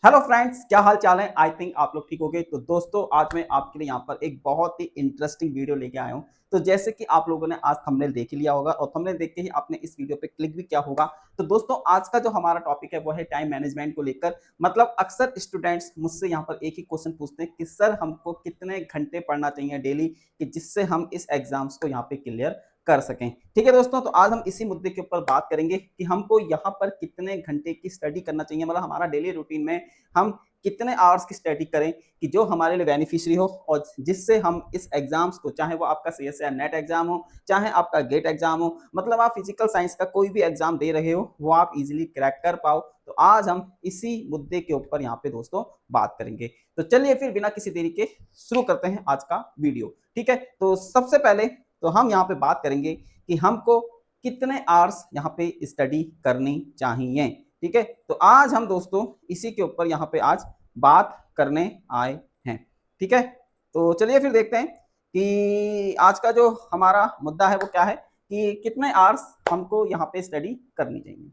Hello friends, क्या हाल चाल है। आई थिंक आप लोग ठीक हो गए। तो दोस्तों, आज मैं आपके लिए यहाँ पर एक बहुत ही इंटरेस्टिंग वीडियो लेके आया हूँ। तो जैसे कि आप लोगों ने आज थंबनेल देख ही लिया होगा और थंबनेल देख के ही आपने इस वीडियो पे क्लिक भी किया होगा। तो दोस्तों, आज का जो हमारा टॉपिक है वो है टाइम मैनेजमेंट को लेकर। मतलब अक्सर स्टूडेंट्स मुझसे यहाँ पर एक ही क्वेश्चन पूछते हैं कि सर, हमको कितने घंटे पढ़ना चाहिए डेली कि जिससे हम इस एग्जाम्स को यहाँ पे क्लियर कर सकें। ठीक है दोस्तों, तो आज हम इसी मुद्दे के ऊपर बात करेंगे कि हमको यहाँ पर कितने घंटे की स्टडी करना चाहिए। मतलब हमारा डेली रूटीन में हम कितने आवर्स की स्टडी करें कि जो हमारे लिए बेनिफिशियरी हो और जिससे हम इस एग्जाम्स को, चाहे वो आपका सीएसईआर नेट एग्जाम हो, चाहे आपका गेट एग्जाम हो, मतलब आप फिजिकल साइंस का कोई भी एग्जाम दे रहे हो, वो आप इजीली क्रैक कर पाओ। तो आज हम इसी मुद्दे के ऊपर यहाँ पे दोस्तों बात करेंगे। तो चलिए फिर बिना किसी देरी के शुरू करते हैं आज का वीडियो। ठीक है, तो सबसे पहले तो हम यहाँ पे बात करेंगे कि हमको कितने आवर्स यहाँ पे स्टडी करनी चाहिए। ठीक है, तो आज हम दोस्तों इसी के ऊपर यहाँ पे आज बात करने आए हैं। ठीक है, तो चलिए फिर देखते हैं कि आज का जो हमारा मुद्दा है वो क्या है कि कितने आवर्स हमको यहाँ पे स्टडी करनी चाहिए।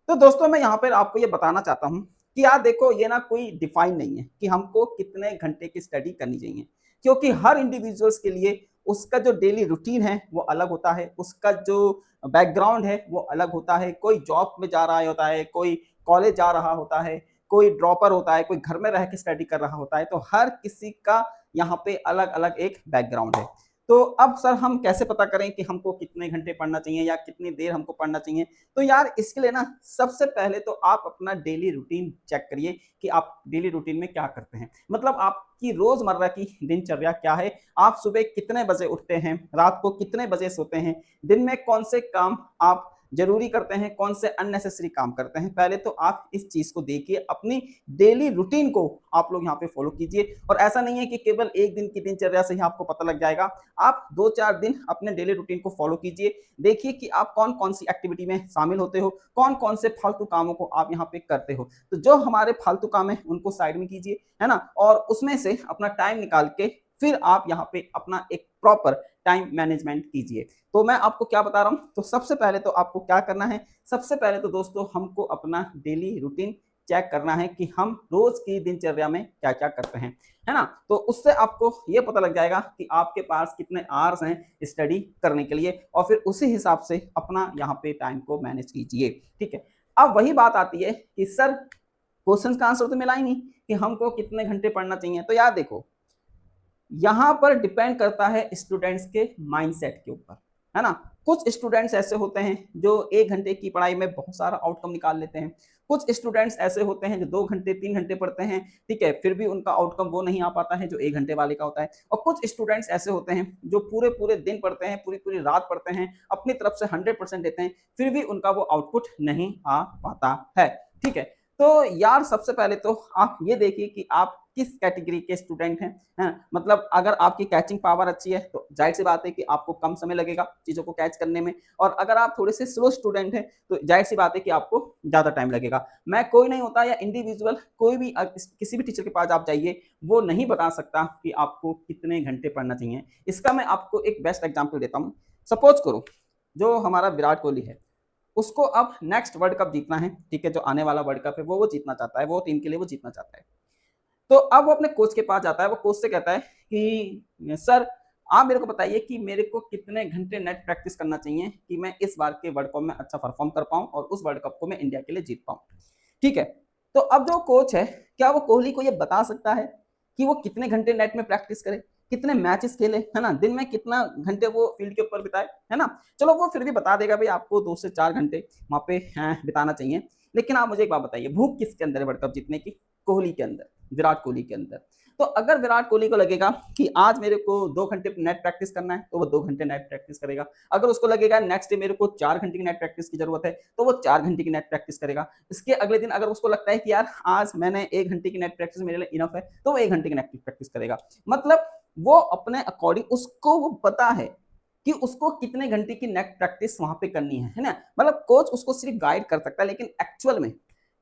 तो दोस्तों, मैं यहाँ पर आपको ये बताना चाहता हूँ कि यार देखो, ये ना कोई डिफाइन नहीं है कि हमको कितने घंटे की स्टडी करनी चाहिए, क्योंकि हर इंडिविजुअल्स के लिए उसका जो डेली रूटीन है वो अलग होता है, उसका जो बैकग्राउंड है वो अलग होता है। कोई जॉब में जा रहा होता है, कोई कॉलेज जा रहा होता है, कोई ड्रॉपर होता है, कोई घर में रह के स्टडी कर रहा होता है। तो हर किसी का यहाँ पे अलग अलग एक बैकग्राउंड है। तो अब सर, हम कैसे पता करें कि हमको कितने घंटे पढ़ना चाहिए या कितनी देर हमको पढ़ना चाहिए। तो यार इसके लिए ना सबसे पहले तो आप अपना डेली रूटीन चेक करिए कि आप डेली रूटीन में क्या करते हैं। मतलब आपकी रोजमर्रा की दिनचर्या क्या है, आप सुबह कितने बजे उठते हैं, रात को कितने बजे सोते हैं, दिन में कौन से काम आप जरूरी करते हैं, कौन से अननेसेसरी काम करते हैं। पहले तो आप इस चीज को देखिए, अपनी डेली रूटीन को आप लोग यहाँ पे फॉलो कीजिए। और ऐसा नहीं है कि केवल एक दिन की दिनचर्या से ही आपको पता लग जाएगा। आप 2-4 दिन अपने डेली रूटीन को फॉलो कीजिए, देखिए कि आप कौन कौन सी एक्टिविटी में शामिल होते हो, कौन कौन से फालतू कामों को आप यहाँ पे करते हो। तो जो हमारे फालतू काम है उनको साइड में कीजिए, है ना, और उसमें से अपना टाइम निकाल के फिर आप यहाँ पे अपना एक प्रॉपर टाइम मैनेजमेंट कीजिए। तो मैं आपको क्या बता रहा हूँ, तो सबसे पहले तो आपको क्या करना है, सबसे पहले तो दोस्तों हमको अपना डेली रूटीन चेक करना है कि हम रोज की दिनचर्या में क्या क्या करते हैं, है ना। तो उससे आपको ये पता लग जाएगा कि आपके पास कितने आवर्स हैं स्टडी करने के लिए, और फिर उसी हिसाब से अपना यहाँ पे टाइम को मैनेज कीजिए। ठीक है, अब वही बात आती है कि सर, क्वेश्चन का आंसर तो मिला ही नहीं कि हमको कितने घंटे पढ़ना चाहिए। तो यार देखो, यहाँ पर डिपेंड करता है स्टूडेंट्स के माइंडसेट के ऊपर, है ना। कुछ स्टूडेंट्स ऐसे होते हैं जो 1 घंटे की पढ़ाई में बहुत सारा आउटकम निकाल लेते हैं। कुछ स्टूडेंट्स ऐसे होते हैं जो 2 घंटे 3 घंटे पढ़ते हैं, ठीक है, फिर भी उनका आउटकम वो नहीं आ पाता है जो 1 घंटे वाले का होता है। और कुछ स्टूडेंट्स ऐसे होते हैं जो पूरे पूरे दिन पढ़ते हैं, पूरी पूरी रात पढ़ते हैं, अपनी तरफ से 100% देते हैं, फिर भी उनका वो आउटपुट नहीं आ पाता है। ठीक है, तो यार सबसे पहले तो आप ये देखिए कि आप किस कैटेगरी के स्टूडेंट हैं, है ना? मतलब अगर आपकी कैचिंग पावर अच्छी है तो जाहिर सी बात है कि आपको कम समय लगेगा चीज़ों को कैच करने में, और अगर आप थोड़े से स्लो स्टूडेंट हैं तो जाहिर सी बात है कि आपको ज़्यादा टाइम लगेगा। मैं कोई नहीं होता या इंडिविजुअल कोई भी किसी भी टीचर के पास आप जाइए, वो नहीं बता सकता कि आपको कितने घंटे पढ़ना चाहिए। इसका मैं आपको एक बेस्ट एग्जाम्पल देता हूँ। सपोज करो, जो हमारा विराट कोहली है, उसको अब नेक्स्ट वर्ल्ड कप जीतना है। ठीक है, जो आने वाला वर्ल्ड कप है वो जीतना चाहता है, वो टीम के लिए वो जीतना चाहता है। तो अब वो अपने कोच के पास जाता है, वो कोच से कहता है कि सर, आप मेरे को बताइए कि मेरे को कितने घंटे नेट प्रैक्टिस करना चाहिए कि मैं इस बार के वर्ल्ड कप में अच्छा परफॉर्म कर पाऊं और उस वर्ल्ड कप को मैं इंडिया के लिए जीत पाऊं। ठीक है, तो अब जो कोच है, क्या वो कोहली को ये बता सकता है कि वो कितने घंटे नेट में प्रैक्टिस करे, कितने मैचेस खेले, है ना, दिन में कितना घंटे वो फील्ड के ऊपर बिताए, है ना। चलो वो फिर भी बता देगा भाई आपको 2 से 4 घंटे वहां पे बिताना चाहिए। लेकिन आप मुझे एक बात बताइए, भूख किसके अंदर है वर्ल्ड कप जीतने की? कोहली के अंदर, विराट कोहली के अंदर। तो अगर विराट कोहली को लगेगा कि आज मेरे को 2 घंटे नेट प्रैक्टिस करना है तो वो 2 घंटे नेट प्रैक्टिस करेगा। अगर उसको लगेगा नेक्स्ट डे मेरे को 4 घंटे की नेट प्रैक्टिस की जरूरत है तो वो 4 घंटे की नेट प्रैक्टिस करेगा। इसके अगले दिन अगर उसको लगता है कि यार आज मैंने 1 घंटे की नेट प्रैक्टिस मेरे लिए इनफ है तो वो 1 घंटे की नेट प्रैक्टिस करेगा। मतलब वो अपने अकॉर्डिंग, उसको वो पता है कि उसको कितने घंटे की नेट प्रैक्टिस वहां पे करनी है ना। मतलब कोच उसको सिर्फ गाइड कर सकता है, लेकिन एक्चुअल में,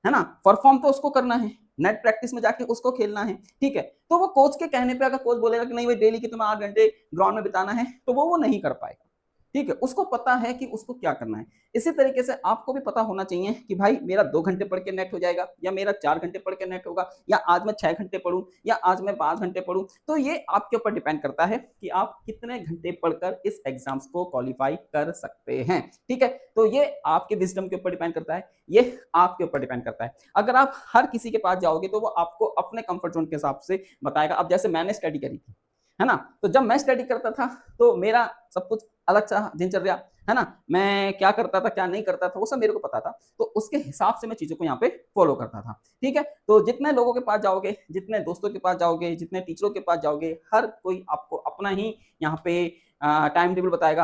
है ना, परफॉर्म तो उसको करना है, नेट प्रैक्टिस में जाके उसको खेलना है। ठीक है, तो वो कोच के कहने पे अगर कोच बोलेगा कि नहीं भाई डेली की तुम्हें 8 घंटे ग्राउंड में बिताना है तो वो नहीं कर पाएगा। ठीक है, उसको पता है कि उसको क्या करना है। इसी तरीके से आपको भी पता होना चाहिए कि भाई मेरा 2 घंटे पढ़ के नेट हो जाएगा या मेरा 4 घंटे पढ़ के नेट होगा या आज मैं 6 घंटे पढ़ूँ या आज मैं 5 घंटे पढ़ूँ। तो ये आपके ऊपर डिपेंड करता है कि आप कितने घंटे पढ़कर इस एग्ज़ाम्स को क्वालीफाई कर सकते हैं, ठीक है? तो ये आपके विज़डम के ऊपर डिपेंड करता है, ये आपके ऊपर डिपेंड करता है। अगर आप हर किसी के पास जाओगे तो वो आपको अपने कम्फर्ट ज़ोन के हिसाब से बताएगा। अब जैसे मैंने स्टडी करी थी, है ना? तो जब मैं स्टडी करता था तो मेरा सब कुछ अलग सा दिनचर्या, है ना? मैं क्या करता था, क्या नहीं करता था, वो सब मेरे को पता था। तो उसके हिसाब से मैं चीज़ों को यहाँ पे फ़ॉलो करता था, ठीक है? तो जितने लोगों के पास जाओगे, जितने दोस्तों के पास जाओगे, जितने टीचरों के पास जाओगे, हर कोई आपको अपना ही यहाँ पे टाइम टेबल बताएगा।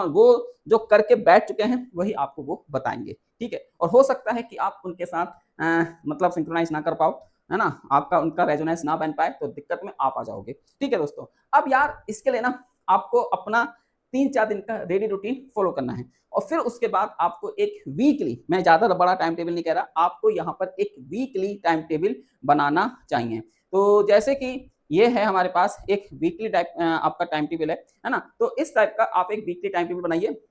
वो जो करके बैठ चुके हैं, वही आपको वो बताएँगे, ठीक है? और हो सकता है कि आप उनके साथ मतलब सिंक्रोनाइज़ ना कर पाओ, है ना? आपका उनका रेजोनेंस ना बन पाए, तो दिक्कत में आप आ जाओगे, ठीक है दोस्तों? अब यार इसके लिए ना आपको अपना 3-4 दिन का डेली रूटीन फ़ॉलो करना है और फिर उसके बाद आपको एक वीकली, मैं ज़्यादा बड़ा टाइम टेबल नहीं कह रहा, आपको यहाँ पर एक वीकली टाइम टेबल बनाना चाहिए। तो जैसे कि ये है हमारे पास एक वीकली टाइप आपका टाइम टेबल है ना? तो इस टाइप का आप एक वीकली टाइम टेबल बनाइए,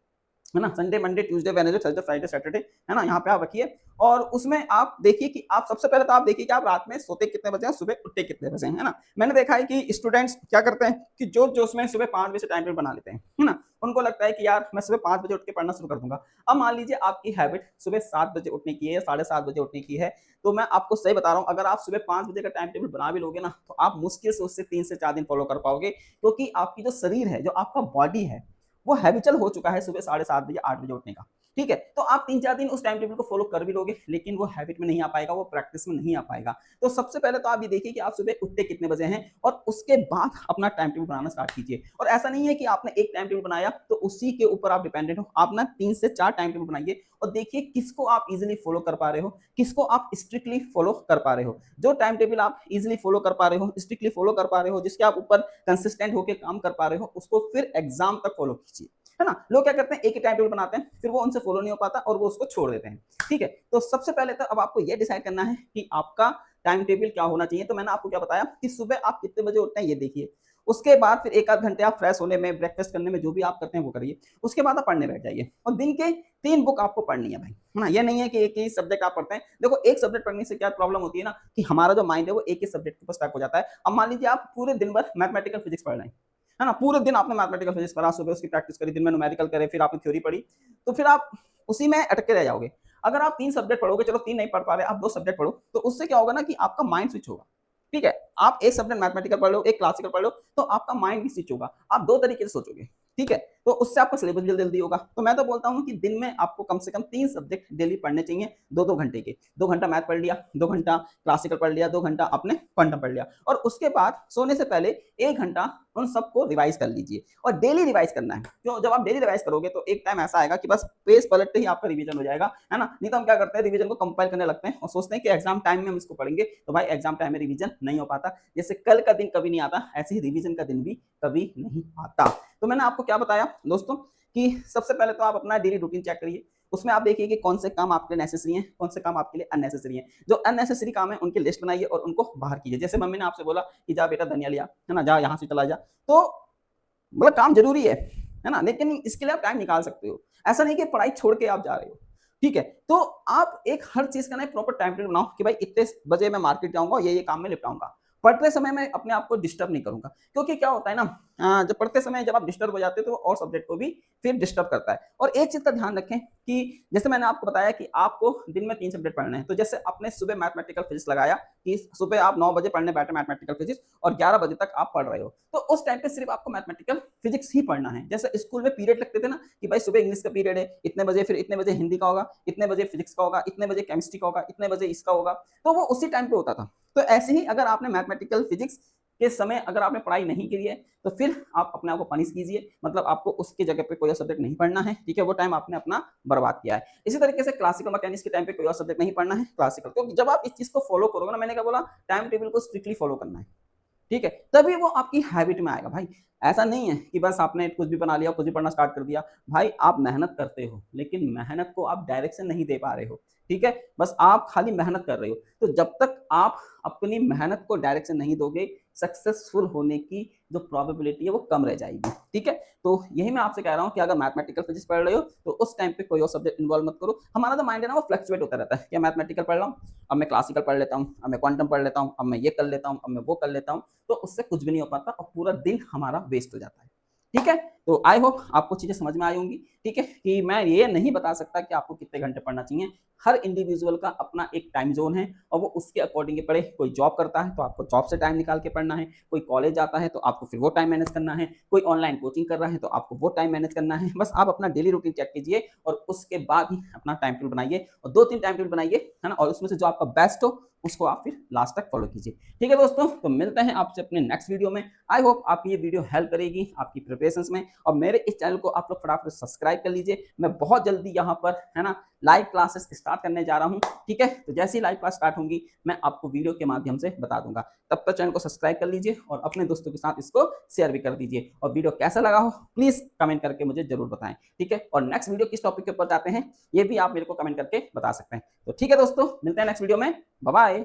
है ना? Sunday, Monday, Tuesday, Wednesday, Thursday, Friday, Saturday, है ना? यहाँ पे आप रखिए और उसमें आप देखिए कि आप सबसे पहले तो आप देखिए कि आप रात में सोते कितने बजे हैं, सुबह उठते कितने बजे हैं, है ना? मैंने देखा है कि स्टूडेंट्स क्या करते हैं कि जोश-जोश में सुबह 5 बजे से टाइम टेबल बना लेते हैं, है ना? उनको लगता है कि यार मैं सुबह 5 बजे उठ के पढ़ना शुरू कर दूँगा। अब मान लीजिए आपकी हैबिट सुबह 7 बजे उठने की है या साढ़े 7 बजे उठने की है, तो मैं आपको सही बता रहा हूँ, अगर आप सुबह 5 बजे का टाइम टेबल बना भी लोगे ना, तो आप मुश्किल से उससे 3 से 4 दिन फॉलो कर पाओगे क्योंकि आपकी जो शरीर है, जो आपका बॉडी है, वो हैबिचुअल हो चुका है सुबह साढ़े 7 बजे 8 बजे उठने का, ठीक है? तो आप 3-4 दिन उस टाइम टेबल को फ़ॉलो कर भी लोगे, लेकिन वो हैबिट में नहीं आ पाएगा, वो प्रैक्टिस में नहीं आ पाएगा। तो सबसे पहले तो आप ये देखिए कि आप सुबह उठते कितने बजे हैं और उसके बाद अपना टाइम टेबल बनाना स्टार्ट कीजिए। और ऐसा नहीं है कि आपने एक टाइम टेबल बनाया तो उसी के ऊपर आप डिपेंडेंट हो। आप ना 3 से 4 टाइम टेबल बनाइए और देखिए किसको आप ईज़िली फ़ॉलो कर पा रहे हो, किसको आप स्ट्रिक्टली फ़ॉलो कर पा रहे हो। जो टाइम टेबल आप ईज़िली फ़ॉलो कर पा रहे हो, स्ट्रिक्टली फ़ॉलो कर पा रहे हो, जिसके आप ऊपर कंसिस्टेंट होके काम कर पा रहे हो, उसको फिर एग्ज़ाम तक फ़ॉलो कीजिए। है ना? लोग क्या करते हैं, एक ही टाइम टेबल बनाते हैं, फिर वो उनसे फॉलो नहीं हो पाता और वो उसको छोड़ देते हैं। ठीक है? तो सबसे पहले तो अब आपको ये डिसाइड करना है कि आपका टाइम टेबल क्या होना चाहिए। तो मैंने आपको क्या बताया कि सुबह आप कितने बजे उठते हैं ये देखिए। उसके बाद फिर 1 आध घंटे आप फ्रेश होने में, ब्रेकफास्ट करने में जो भी आप करते हैं वो करिए। उसके बाद आप पढ़ने बैठ जाइए और दिन के 3 बुक आपको पढ़नी है भाई। है ना? ये नहीं है कि एक ही सब्जेक्ट आप पढ़ते हैं। देखो एक सब्जेक्ट पढ़ने से क्या प्रॉब्लम होती है ना कि हमारा जो माइंड है वो एक ही सब्जेक्ट के ऊपर स्टक हो जाता है। अब मान लीजिए आप पूरे दिन भर मैथमेटिकल फिजिक्स पढ़ रहे हैं। है ना? पूरे दिन आपने मैथमेटिकल फिजिक्स पढ़ा, सुबह उसकी प्रैक्टिस करी, दिन में न्यूमेरिकल करे, फिर आपने थ्योरी पढ़ी, तो फिर आप उसी में अटके रह जाओगे। अगर आप 3 सब्जेक्ट पढ़ोगे, चलो 3 नहीं पढ़ पा रहे, आप 2 सब्जेक्ट पढ़ो, तो उससे क्या होगा ना कि आपका माइंड स्विच होगा। ठीक है? आप एक सब्जेक्ट मैथमेटिकल पढ़ लो, एक क्लासिकल पढ़ लो, तो आपका माइंड भी स्विच होगा। आप 2 तरीके से सोचोगे। ठीक है? तो उससे आपका सिलेबस भी जल्दी-जल्दी होगा। तो मैं तो बोलता हूँ कि दिन में आपको कम से कम 3 सब्जेक्ट डेली पढ़ने चाहिए, 2-2 घंटे के। 2 घंटा मैथ पढ़ लिया, 2 घंटा क्लासिकल पढ़ लिया, 2 घंटा आपने क्वांटम पढ़ लिया और उसके बाद सोने से पहले 1 घंटा उन सबको रिवाइज़ कर लीजिए और डेली रिवाइज़ करना है। क्यों? जब आप डेली रिवाइज़ करोगे तो एक टाइम ऐसा आएगा कि बस पेज पलटते ही आपका रिवीजन हो जाएगा, है ना? नहीं तो हम क्या करते हैं, रिवीजन को कंपाइल करने लगते हैं और सोचते हैं कि एग्ज़ाम टाइम में हम इसको पढ़ेंगे, तो भाई एग्ज़ाम टाइम में रिवीजन नहीं हो पाता। जैसे कल का दिन कभी नहीं आता, ऐसे ही रिवीजन का दिन भी कभी नहीं आता। तो मैंने आपको क्या बताया दोस्तों कि सबसे पहले तो आप अपना डेली रूटीन चेक करिए। उसमें आप देखिए कि कौन से काम आपके लिए नेसेसरी हैं, कौन से काम आपके लिए अननेसेसरी हैं। जो अननेसेसरी काम है उनकी लिस्ट बनाइए और उनको बाहर कीजिए। जैसे मम्मी ने आपसे बोला कि जा बेटा धनिया ले आ, है ना? जा यहाँ से चला जा। तो मतलब काम ज़रूरी है ना? लेकिन इसके लिए आप टाइम निकाल सकते हो। ऐसा नहीं कि पढ़ाई छोड़ के आप जा रहे हो, ठीक है? तो आप एक हर चीज़ का ना एक प्रॉपर टाइम टेबल बनाओ कि भाई इतने बजे मैं मार्केट जाऊँगा, ये काम मैं निपटाऊँगा। पढ़ते समय मैं अपने आप को डिस्टर्ब नहीं करूँगा, क्योंकि क्या होता है ना जब पढ़ते समय जब आप डिस्टर्ब हो जाते हो तो और सब्जेक्ट को भी फिर डिस्टर्ब करता है। और एक चीज़ का ध्यान रखें कि जैसे मैंने आपको बताया कि आपको दिन में 3 सब्जेक्ट पढ़ने हैं, तो जैसे आपने सुबह मैथमेटिकल फिजिक्स लगाया कि सुबह आप 9 बजे पढ़ने बैठे मैथमेटिकल फिजिक्स और 11 बजे तक आप पढ़ रहे हो। तो उस टाइम पे सिर्फ आपको मैथमेटिकल फिजिक्स ही पढ़ना है। जैसे स्कूल में पीरियड लगते थे ना कि भाई सुबह इंग्लिश का पीरियड है, इतने बजे, फिर इतने बजे हिंदी का होगा, इतने बजे फिजिक्स का होगा, इतने बजे केमिस्ट्री का होगा, इतने बजे इसका होगा, तो वो उसी टाइम पे होता था। तो ऐसे ही अगर आपने मैथमेटिकल फिजिक्स के समय अगर आपने पढ़ाई नहीं की है, तो फिर आप अपने आप को पनिश कीजिए, मतलब आपको उसकी जगह पे कोई और सब्जेक्ट नहीं पढ़ना है, ठीक है? वो टाइम आपने अपना बर्बाद किया है। इसी तरीके से क्लासिकल मैकेनिक्स के टाइम पे कोई और सब्जेक्ट नहीं पढ़ना है, क्लासिकल, क्योंकि जब आप इस चीज़ को फॉलो करोगे ना, मैंने क्या बोला, टाइम टेबल को स्ट्रिक्टली फॉलो करना है। ठीक है? तभी वो आपकी हैबिट में आएगा भाई। ऐसा नहीं है कि बस आपने कुछ भी बना लिया, कुछ भी पढ़ना स्टार्ट कर दिया। भाई आप मेहनत करते हो, लेकिन मेहनत को आप डायरेक्शन नहीं दे पा रहे हो। ठीक है? बस आप खाली मेहनत कर रहे हो। तो जब तक आप अपनी मेहनत को डायरेक्शन नहीं दोगे, सक्सेसफुल होने की जो प्रोबेबिलिटी है वो कम रह जाएगी। ठीक है, तो यही मैं आपसे कह रहा हूँ कि अगर मैथमेटिकल फिजिक्स पढ़ रहे हो तो उस टाइम पे कोई और सब्जेक्ट इन्वॉल्व मत करो। हमारा जो माइंड है ना वो फ्लक्चुएट होता रहता है कि मैथमेटिकल पढ़ रहा हूँ, अब मैं क्लासिकल पढ़ लेता हूँ, अब मैं क्वांटम पढ़ लेता हूँ, अब मैं ये कर लेता हूँ, अब मैं वो कर लेता हूँ, तो उससे कुछ भी नहीं हो पाता और पूरा दिन हमारा वेस्ट हो जाता है। ठीक है, तो आई होप आपको चीजें समझ में आई होंगी। ठीक है, कि मैं ये नहीं बता सकता कि आपको कितने घंटे पढ़ना चाहिए। हर इंडिविजुअल का अपना एक टाइम जोन है और वो उसके अकॉर्डिंग पढ़े। कोई जॉब करता है तो आपको जॉब से टाइम निकाल के पढ़ना है, कोई कॉलेज जाता है तो आपको फिर वो टाइम मैनेज करना है, कोई ऑनलाइन कोचिंग कर रहा है तो आपको वो टाइम मैनेज करना है। बस आप अपना डेली रूटीन चेक कीजिए और उसके बाद ही अपना टाइम टेबल बनाइए और 2-3 टाइम टेबल बनाइए, है ना, और उसमें से जो आपका बेस्ट हो उसको आप फिर लास्ट तक फॉलो कीजिए। ठीक है दोस्तों, तो मिलते हैं आपसे अपने नेक्स्ट वीडियो में। आई होप आपकी ये वीडियो हेल्प करेगी आपकी प्रिपरेशंस में और मेरे इस चैनल को आप लोग फटाफट सब्सक्राइब कर लीजिए। मैं बहुत जल्दी यहाँ पर, है ना, लाइव क्लासेस स्टार्ट करने जा रहा हूँ। ठीक है, तो जैसे ही लाइव क्लास स्टार्ट होंगी मैं आपको वीडियो के माध्यम से बता दूंगा। तब तक चैनल को सब्सक्राइब कर लीजिए और अपने दोस्तों के साथ इसको शेयर भी कर दीजिए और वीडियो कैसा लगा हो प्लीज कमेंट करके मुझे जरूर बताएं। ठीक है, और नेक्स्ट वीडियो किस टॉपिक के ऊपर जाते हैं ये भी आप मेरे को कमेंट करके बता सकते हैं। तो ठीक है दोस्तों, मिलते हैं नेक्स्ट वीडियो में। Bye bye.